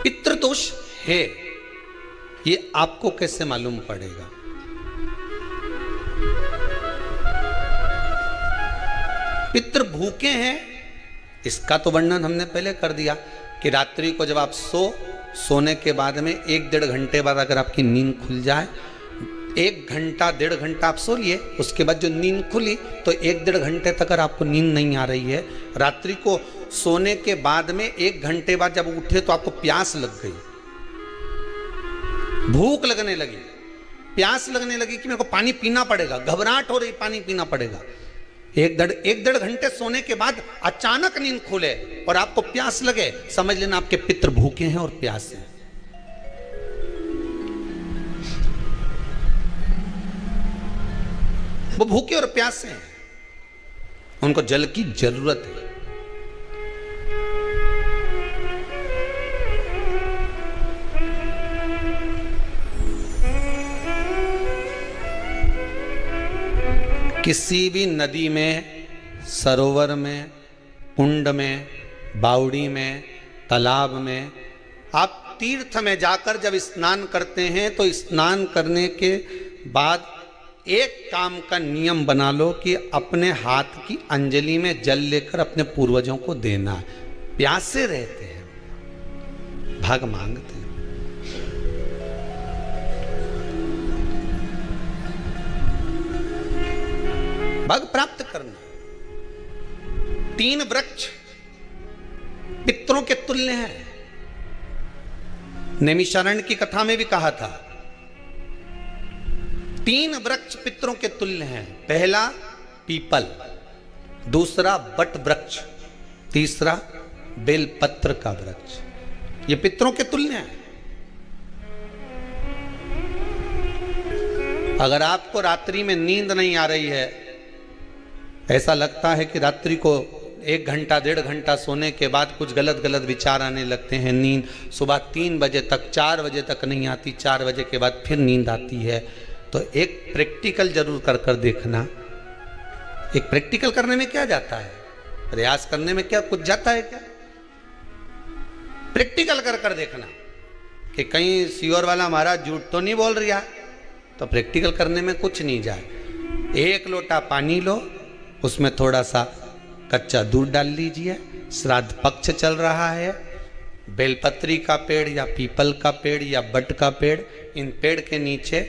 पितृदोष है, ये आपको कैसे मालूम पड़ेगा? पितृ भूखे हैं, इसका तो वर्णन हमने पहले कर दिया कि रात्रि को जब आप सोने के बाद में 1-1.5 घंटे बाद अगर आपकी नींद खुल जाए, 1 घंटा 1.5 घंटा आप सो लिए, उसके बाद जो नींद खुली तो 1-1.5 घंटे तक अगर आपको नींद नहीं आ रही है, रात्रि को सोने के बाद में 1 घंटे बाद जब उठे तो आपको प्यास लग गई, भूख लगने लगी, प्यास लगने लगी कि मेरे को पानी पीना पड़ेगा, घबराहट हो रही, पानी पीना पड़ेगा। 1-1.5 घंटे सोने के बाद अचानक नींद खुले और आपको प्यास लगे, समझ लेना आपके पितृ भूखे हैं और प्यास है। वो भूखे और प्यासे हैं, उनको जल की जरूरत है। किसी भी नदी में, सरोवर में, कुंड में, बावड़ी में, तालाब में, आप तीर्थ में जाकर जब स्नान करते हैं तो स्नान करने के बाद एक काम का नियम बना लो कि अपने हाथ की अंजलि में जल लेकर अपने पूर्वजों को देना है। प्यासे रहते हैं, भग मांगते हैं। भग प्राप्त करना। 3 वृक्ष पितरों के तुल्य हैं। नैमिषारण्य की कथा में भी कहा था 3 वृक्ष पितरों के तुल्य हैं। पहला पीपल, दूसरा बट वृक्ष, तीसरा बेलपत्र का वृक्ष। ये पितरों के तुल्य हैं। अगर आपको रात्रि में नींद नहीं आ रही है, ऐसा लगता है कि रात्रि को 1 घंटा 1.5 घंटा सोने के बाद कुछ गलत गलत विचार आने लगते हैं, नींद सुबह 3 बजे तक 4 बजे तक नहीं आती, 4 बजे के बाद फिर नींद आती है, तो एक प्रैक्टिकल जरूर कर देखना। एक प्रैक्टिकल करने में क्या जाता है? प्रयास करने में क्या कुछ जाता है क्या? प्रैक्टिकल कर देखना कि कहीं सीओर वाला महाराज झूठ तो नहीं बोल रहा, तो प्रैक्टिकल करने में कुछ नहीं जाए। 1 लोटा पानी लो, उसमें थोड़ा सा कच्चा दूध डाल लीजिए, श्राद्ध पक्ष चल रहा है, बेलपत्री का पेड़ या पीपल का पेड़ या बट का पेड़, इन पेड़ के नीचे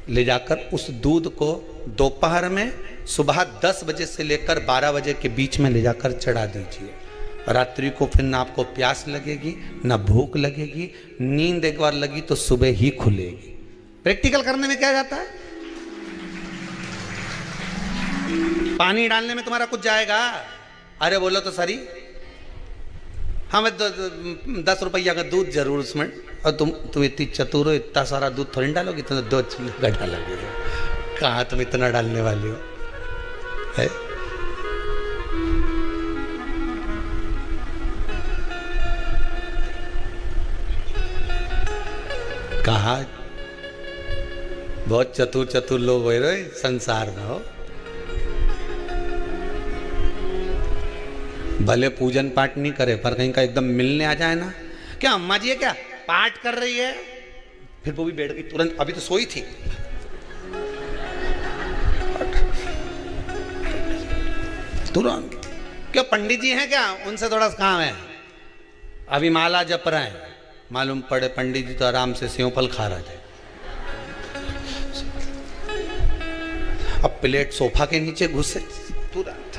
ले जाकर उस दूध को दोपहर में सुबह 10 बजे से लेकर 12 बजे के बीच में ले जाकर चढ़ा दीजिए। रात्रि को फिर ना आपको प्यास लगेगी, ना भूख लगेगी, नींद एक बार लगी तो सुबह ही खुलेगी। प्रैक्टिकल करने में क्या जाता है? पानी डालने में तुम्हारा कुछ जाएगा? अरे बोलो तो सरी, हमें 10 रुपया का दूध जरूर उसमें, और तुम इतनी चतुर हो, इतना सारा दूध थोड़ी डालोगी, तुम 2 चिल्ला डालोगे। कहाँ तुम इतना डालने वाली हो है? कहा बहुत चतुर लोग हो रहे संसार में हो। भले पूजन पाठ नहीं करे, पर कहीं का एकदम मिलने आ जाए ना, क्या अम्मा जी है क्या पाठ कर रही है, फिर वो भी बैठ गई तुरंत, अभी तो सोई थी। तुरंत क्या पंडित जी हैं क्या, उनसे थोड़ा सा काम है, अभी माला जप रहे हैं, मालूम पड़े पंडित जी तो आराम से सेव फल खा रहे थे। अब प्लेट सोफा के नीचे घुसे तुरंत।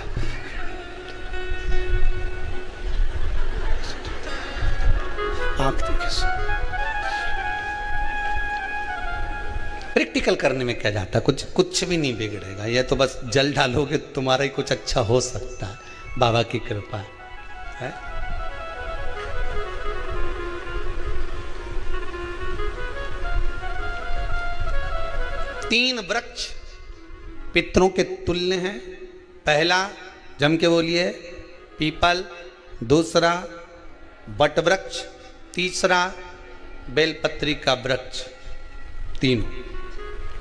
प्रैक्टिकल करने में क्या जाता है? कुछ भी नहीं बिगड़ेगा, ये तो बस जल डालोगे तुम्हारा ही कुछ अच्छा हो सकता है, बाबा की कृपा है। तीन वृक्ष पितरों के तुल्य हैं। पहला जम के बोलिए पीपल, दूसरा बट वृक्ष, तीसरा बेलपत्री का वृक्ष। तीनों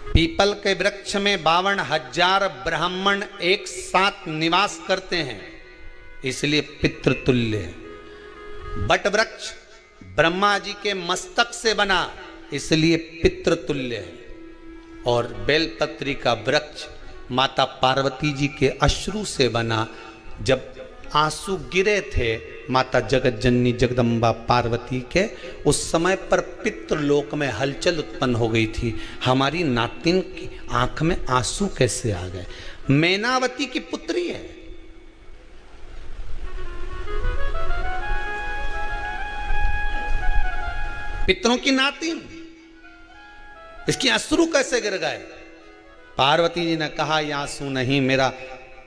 पीपल के वृक्ष में 52,000 ब्राह्मण एक साथ निवास करते हैं, इसलिए पितृतुल्य है। बट वृक्ष ब्रह्मा जी के मस्तक से बना, इसलिए पितृतुल्य है। और बेलपत्री का वृक्ष माता पार्वती जी के अश्रु से बना। जब आंसू गिरे थे माता जगत जननी जगदम्बा पार्वती के, उस समय पर पितृलोक में हलचल उत्पन्न हो गई थी। हमारी नातिन की आंख में आंसू कैसे आ गए? मैनावती की पुत्री है, पितरों की नातिन, इसकी अश्रु कैसे गिर गए? पार्वती जी ने कहा ये आंसू नहीं, मेरा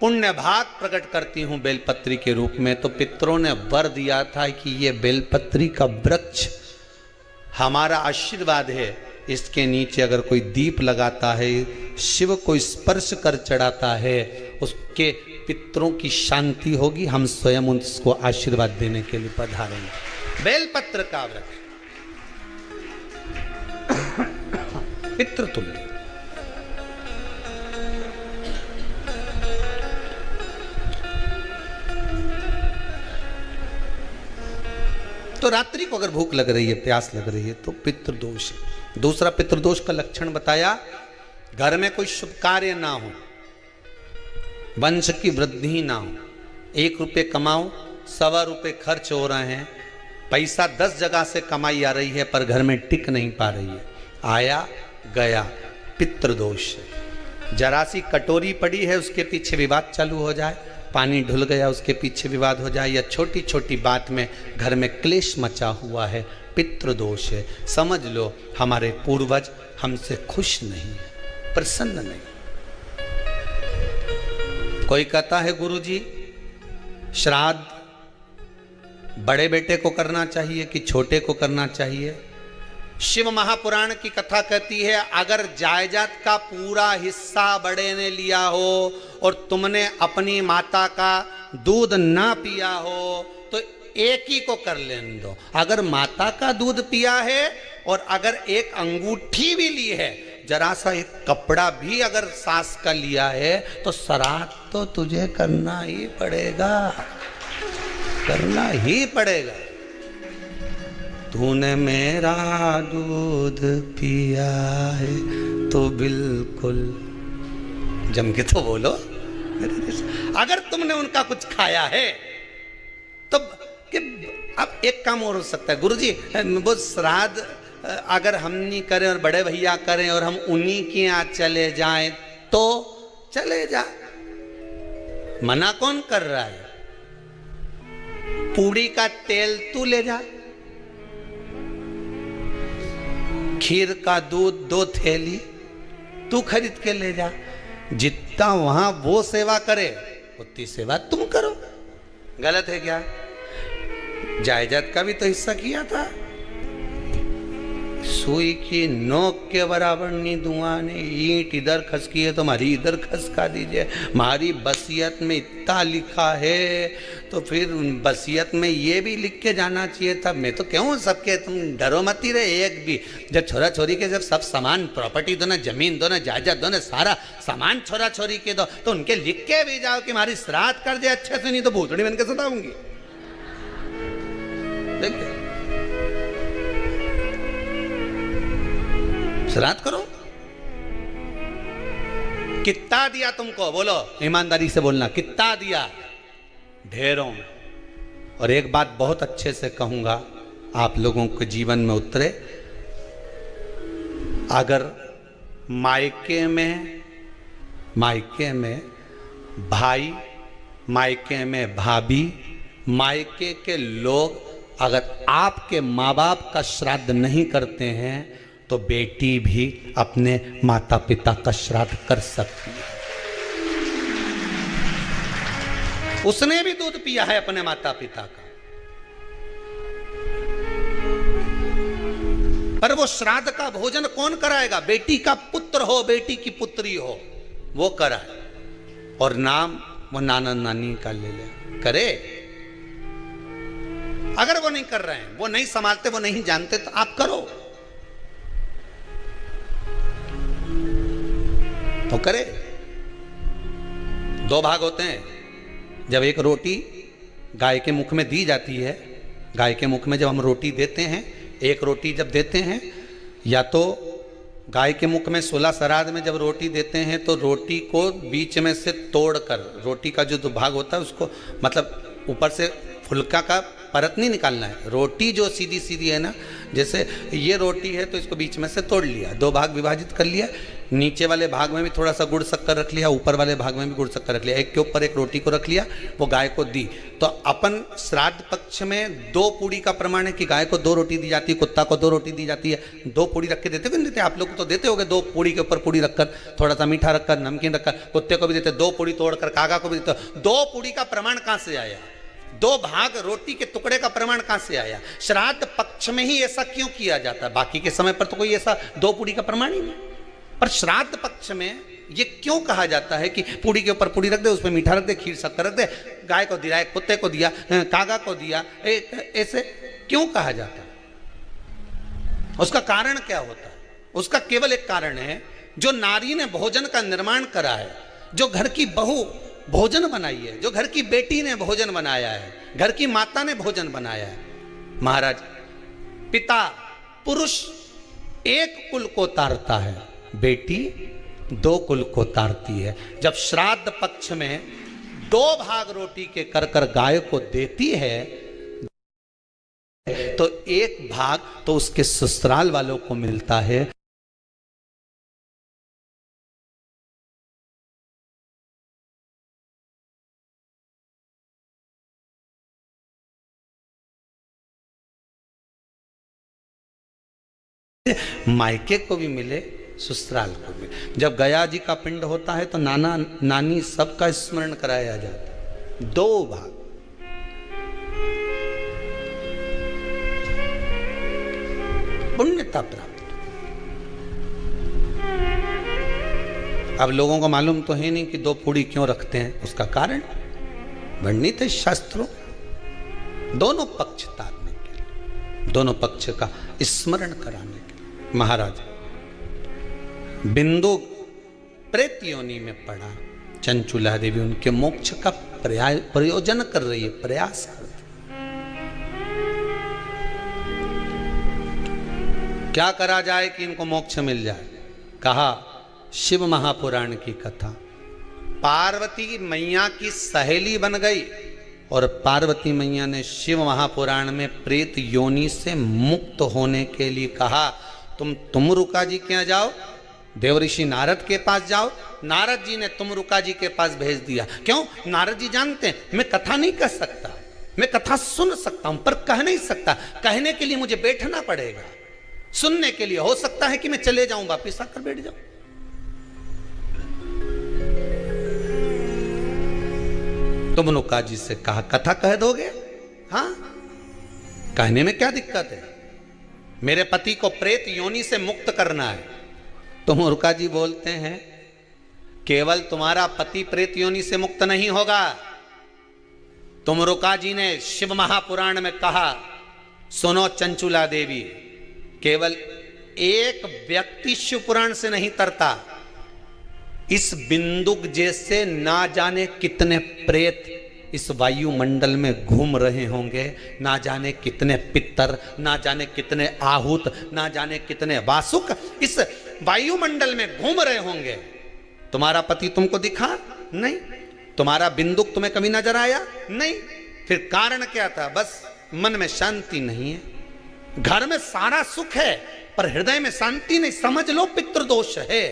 पुण्य भाग प्रकट करती हूं बेलपत्री के रूप में। तो पितरों ने वर दिया था कि ये बेलपत्री का वृक्ष हमारा आशीर्वाद है, इसके नीचे अगर कोई दीप लगाता है, शिव को स्पर्श कर चढ़ाता है, उसके पितरों की शांति होगी। हम स्वयं उसको आशीर्वाद देने के लिए पधारेंगे। बेलपत्र का वृक्ष पितृतुल्य। तो रात्रि को अगर भूख लग रही है, प्यास लग रही है, तो पितृदोष है। दूसरा पितृदोष का लक्षण बताया, घर में कोई शुभ कार्य ना हो, वंश की वृद्धि ना हो। 1 रुपये कमाओ, 1.25 रुपये खर्च हो रहे हैं, पैसा 10 जगह से कमाई आ रही है पर घर में टिक नहीं पा रही है, आया गया, पितृदोष है। जरा सी कटोरी पड़ी है, उसके पीछे विवाद चालू हो जाए, पानी ढुल गया उसके पीछे विवाद हो जाए, या छोटी छोटी बात में घर में क्लेश मचा हुआ है, पितृदोष है। समझ लो हमारे पूर्वज हमसे खुश नहीं है, प्रसन्न नहीं। कोई कहता है गुरुजी श्राद्ध बड़े बेटे को करना चाहिए कि छोटे को करना चाहिए? शिव महापुराण की कथा कहती है, अगर जायदाद का पूरा हिस्सा बड़े ने लिया हो और तुमने अपनी माता का दूध ना पिया हो तो एक ही को कर लेने दो। अगर माता का दूध पिया है और अगर एक अंगूठी भी ली है, जरा सा एक कपड़ा भी अगर सास का लिया है, तो श्राद्ध तो तुझे करना ही पड़ेगा, करना ही पड़ेगा। तूने मेरा दूध पिया है तो बिल्कुल जम के तो बोलो। अगर तुमने उनका कुछ खाया है तो कि अब एक काम और हो सकता है, गुरुजी वो श्राद्ध अगर हम नहीं करें और बड़े भैया करें और हम उन्हीं के यहाँ चले जाएं तो चले जा, मना कौन कर रहा है? पूड़ी का तेल तू ले जा, खीर का दूध 2 थैली तू खरीद के ले जा। जितना वहां वो सेवा करे उतनी सेवा तुम करो। गलत है क्या? जायदाद का भी तो हिस्सा किया था। सुई की नोक के बराबर नहीं दूंगा ने, ईंट इधर खसकी है तो हमारी इधर खसका दीजिए। हमारी बसियत में इतना लिखा है तो फिर बसियत में ये भी लिख के जाना चाहिए था। मैं तो क्यों सबके, तुम डरो मत ही रहे एक भी। जब छोरा छोरी के जब सब सामान, प्रॉपर्टी दो ना, जमीन दो ना, जायदाद दो ना, सारा सामान छोरा छोरी के दो, तो उनके लिख के भी जाओ कि हमारी श्राद्ध कर दे अच्छे से, नहीं तो भूतड़ी बन के सताऊंगी। देखिए श्राद्ध करो। कितना दिया तुमको? बोलो ईमानदारी से बोलना, कितना दिया? ढेरों। और एक बात बहुत अच्छे से कहूंगा, आप लोगों के जीवन में उतरे। अगर मायके में भाई, मायके में भाभी, मायके के लोग अगर आपके माँ बाप का श्राद्ध नहीं करते हैं तो बेटी भी अपने माता पिता का श्राद्ध कर सकती है। उसने भी दूध पिया है अपने माता पिता का, पर वो श्राद्ध का भोजन कौन कराएगा? बेटी का पुत्र हो, बेटी की पुत्री हो, वो कराए। और नाम वो नाना नानी का ले ले, करे। अगर वो नहीं कर रहे हैं, वो नहीं संभालते, वो नहीं जानते, तो आप करो तो करे। 2 भाग होते हैं। जब एक रोटी गाय के मुख में दी जाती है, गाय के मुख में जब हम रोटी देते हैं, एक रोटी जब देते हैं, या तो गाय के मुख में 16 श्राद्ध में जब रोटी देते हैं तो रोटी को बीच में से तोड़कर, रोटी का जो भाग होता है उसको, मतलब ऊपर से फुलका का परत नहीं निकालना है, रोटी जो सीधी सीधी है ना, जैसे ये रोटी है तो इसको बीच में से तोड़ लिया, 2 भाग विभाजित कर लिया, नीचे वाले भाग में भी थोड़ा सा गुड़ शक्कर रख लिया, ऊपर वाले भाग में भी गुड़ शक्कर रख लिया, एक के ऊपर एक रोटी को रख लिया, वो गाय को दी। तो अपन श्राद्ध पक्ष में 2 पूड़ी का प्रमाण है कि गाय को 2 रोटी दी जाती है, कुत्ता को 2 रोटी दी जाती है। 2 पूड़ी रख के देते हो, देते आप लोग तो देते होगे, 2 पूड़ी के ऊपर पूड़ी रखकर, थोड़ा सा मीठा रखकर, नमकीन रखकर, कुत्ते को भी देते, 2 पूड़ी तोड़कर कागा को भी देते। 2 पूड़ी का प्रमाण कहाँ से आया? 2 भाग रोटी के टुकड़े का प्रमाण कहां से आया? श्राद्ध पक्ष में ही ऐसा क्यों किया जाता है? बाकी के समय पर तो कोई ऐसा 2 पूड़ी का प्रमाण ही नहीं, पर श्राद्ध पक्ष में ये क्यों कहा जाता है कि पूड़ी के ऊपर पूड़ी रख दे, उसमें मीठा रख दे, खीर शक्कर रख दे, गाय को दिया, कुत्ते को दिया, कागा को दिया, ऐसे क्यों कहा जाता है? उसका कारण क्या होता है? उसका केवल एक कारण है, जो नारी ने भोजन का निर्माण करा है, जो घर की बहू भोजन बनाई है, जो घर की बेटी ने भोजन बनाया है, घर की माता ने भोजन बनाया है। महाराज, पिता पुरुष एक कुल को तारता है, बेटी 2 कुल को तारती है। जब श्राद्ध पक्ष में 2 भाग रोटी के कर कर गाय को देती है तो 1 भाग तो उसके ससुराल वालों को मिलता है। मायके को भी मिले, ससुराल को भी। जब गया जी का पिंड होता है तो नाना नानी सबका स्मरण कराया जाता है। 2 भाग, पुण्यता प्राप्त। अब लोगों को मालूम तो है नहीं कि 2 पूड़ी क्यों रखते हैं, उसका कारण वर्णित है शास्त्रों, दोनों पक्ष तारने के लिए, दोनों पक्ष का स्मरण कराने के लिए। महाराज, बिंदु प्रेत योनि में पड़ा, चंचुला देवी उनके मोक्ष का प्रयोजन कर रही है, प्रयास कर रही है। क्या करा जाए कि इनको मोक्ष मिल जाए? कहा शिव महापुराण की कथा। पार्वती मैया की सहेली बन गई और पार्वती मैया ने शिव महापुराण में प्रेत योनि से मुक्त होने के लिए कहा, तुम रुका जी के यहाँ जाओ, देवऋषि नारद के पास जाओ। नारद जी ने तुमरुका जी के पास भेज दिया। क्यों? नारद जी जानते हैं मैं कथा नहीं कर सकता, मैं कथा सुन सकता हूं पर कह नहीं सकता, कहने के लिए मुझे बैठना पड़ेगा, सुनने के लिए हो सकता है कि मैं चले जाऊं, वापिस आकर बैठ जाऊं। तुमरुका जी से कहा कथा कह दोगे? हाँ, कहने में क्या दिक्कत है, मेरे पति को प्रेत योनि से मुक्त करना है। तुमरुका जी बोलते हैं केवल तुम्हारा पति प्रेत योनि से मुक्त नहीं होगा। तुमरुका जी ने शिव महापुराण में कहा, सुनो चंचुला देवी, केवल एक व्यक्ति शिव पुराण से नहीं तरता, इस बिंदुक जैसे ना जाने कितने प्रेत इस वायुमंडल में घूम रहे होंगे, ना जाने कितने पितर, ना जाने कितने आहूत, ना जाने कितने वासुक इस वायुमंडल में घूम रहे होंगे। तुम्हारा पति तुमको दिखा नहीं, तुम्हारा बिंदुक तुम्हें कभी नजर आया नहीं, फिर कारण क्या था? बस मन में शांति नहीं है, घर में सारा सुख है पर हृदय में शांति नहीं, समझ लो पितृदोष है।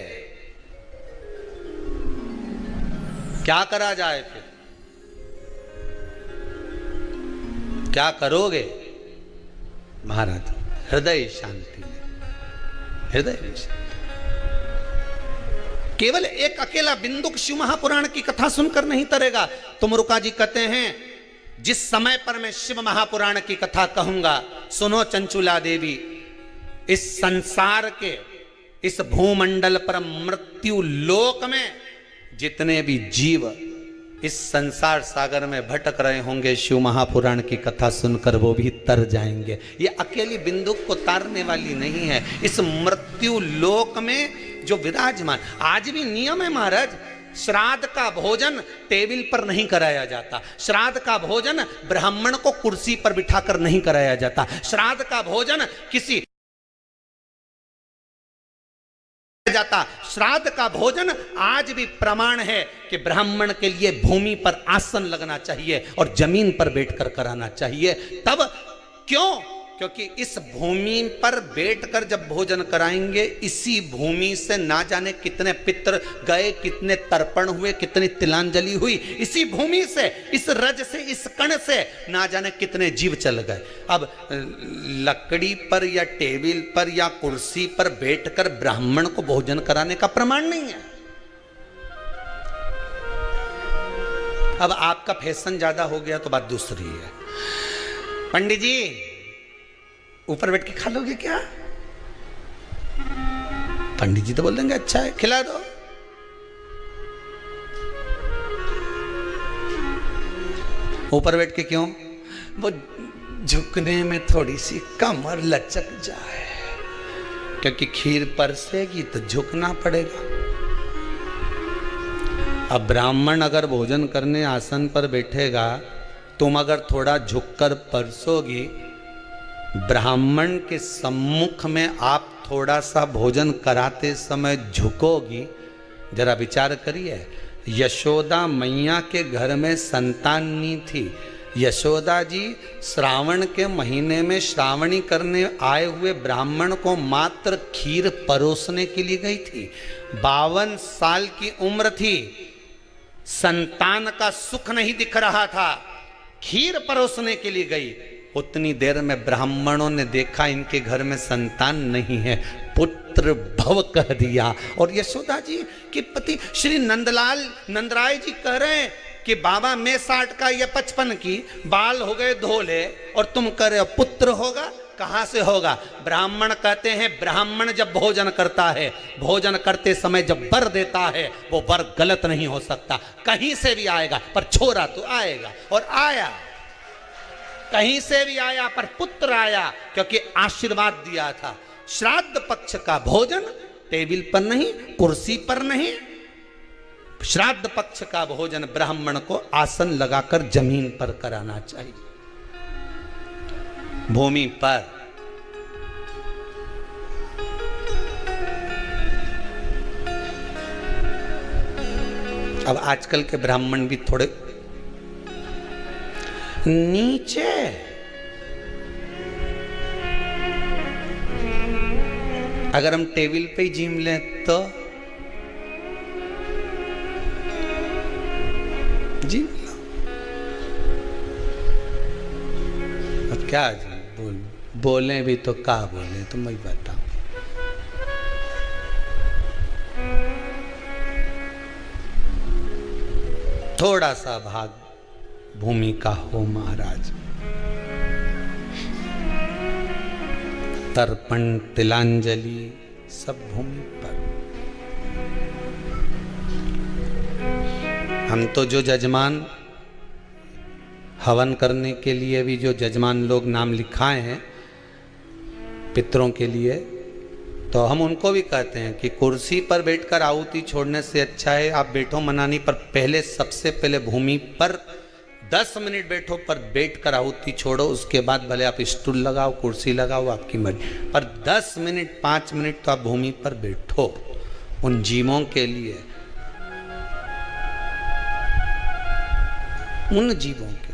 क्या करा जाए फिर? क्या करोगे? महाराज, हृदय शांति, हृदय शांति। केवल एक अकेला बिंदुक शिव महापुराण की कथा सुनकर नहीं तरेगा। तुमरुका जी कहते हैं जिस समय पर मैं शिव महापुराण की कथा कहूंगा, सुनो चंचुला देवी, इस संसार के इस भूमंडल पर मृत्यु लोक में जितने भी जीव इस संसार सागर में भटक रहे होंगे, शिव महापुराण की कथा सुनकर वो भी तर जाएंगे। ये अकेली बिंदुक को तारने वाली नहीं है, इस मृत्यु लोक में जो विराजमान, आज भी नियम है महाराज, श्राद्ध का भोजन टेबल पर नहीं कराया जाता, श्राद्ध का भोजन ब्राह्मण को कुर्सी पर बिठाकर नहीं कराया जाता, श्राद्ध का भोजन किसी जाता। श्राद्ध का भोजन आज भी प्रमाण है कि ब्राह्मण के लिए भूमि पर आसन लगना चाहिए और जमीन पर बैठकर कराना चाहिए। तब क्यों? क्योंकि इस भूमि पर बैठकर जब भोजन कराएंगे, इसी भूमि से ना जाने कितने पितृ गए, कितने तर्पण हुए, कितनी तिलांजलि हुई, इसी भूमि से, इस रज से, इस कण से ना जाने कितने जीव चल गए। अब लकड़ी पर या टेबल पर या कुर्सी पर बैठकर ब्राह्मण को भोजन कराने का प्रमाण नहीं है। अब आपका फैशन ज्यादा हो गया तो बात दूसरी है। पंडित जी ऊपर बैठ के खा लोगे क्या? पंडित जी तो बोल देंगे अच्छा है खिला दो। ऊपर बैठ के क्यों? वो झुकने में थोड़ी सी कमर लचक जाए, क्योंकि खीर परसेगी तो झुकना पड़ेगा। अब ब्राह्मण अगर भोजन करने आसन पर बैठेगा, तुम अगर थोड़ा झुककर परसोगी, ब्राह्मण के सम्मुख में आप थोड़ा सा भोजन कराते समय झुकोगी। जरा विचार करिए, यशोदा मैया के घर में संतान नहीं थी। यशोदा जी श्रावण के महीने में श्रावणी करने आए हुए ब्राह्मण को मात्र खीर परोसने के लिए गई थी। 52 साल की उम्र थी, संतान का सुख नहीं दिख रहा था, खीर परोसने के लिए गई। उतनी देर में ब्राह्मणों ने देखा इनके घर में संतान नहीं है, पुत्र भव कह दिया। और यशोदा जी के पति श्री नंदराय जी कह रहे हैं कि बाबा मैं 60 का या 55 की, बाल हो गए धोले और तुम कह रहे हो पुत्र होगा। कहां से होगा? ब्राह्मण कहते हैं ब्राह्मण जब भोजन करता है, भोजन करते समय जब वर देता है, वो वर गलत नहीं हो सकता, कहीं से भी आएगा, पर छोरा तो आएगा। और आया, कहीं से भी आया, पर पुत्र आया, क्योंकि आशीर्वाद दिया था। श्राद्ध पक्ष का भोजन टेबल पर नहीं, कुर्सी पर नहीं, श्राद्ध पक्ष का भोजन ब्राह्मण को आसन लगाकर जमीन पर कराना चाहिए, भूमि पर। अब आजकल के ब्राह्मण भी थोड़े नीचे, अगर हम टेबल पे ही जिम लें तो जिम लो। अब क्या बोले भी तो क्या बोले, तो मैं बताऊं। थोड़ा सा भाग भूमि का हो महाराज, तर्पण तिलांजलि सब भूमि पर। हम तो जो जजमान हवन करने के लिए भी जो जजमान लोग नाम लिखाए हैं पितरों के लिए, तो हम उनको भी कहते हैं कि कुर्सी पर बैठकर आहुति छोड़ने से अच्छा है आप बैठो मनानी पर, पहले सबसे पहले भूमि पर 10 मिनट बैठो, पर बैठकर आहुति छोड़ो। उसके बाद भले आप स्टूल लगाओ, कुर्सी लगाओ, आपकी मर्जी, पर 10 मिनट 5 मिनट तो आप भूमि पर बैठो उन जीवों के लिए, उन जीवों के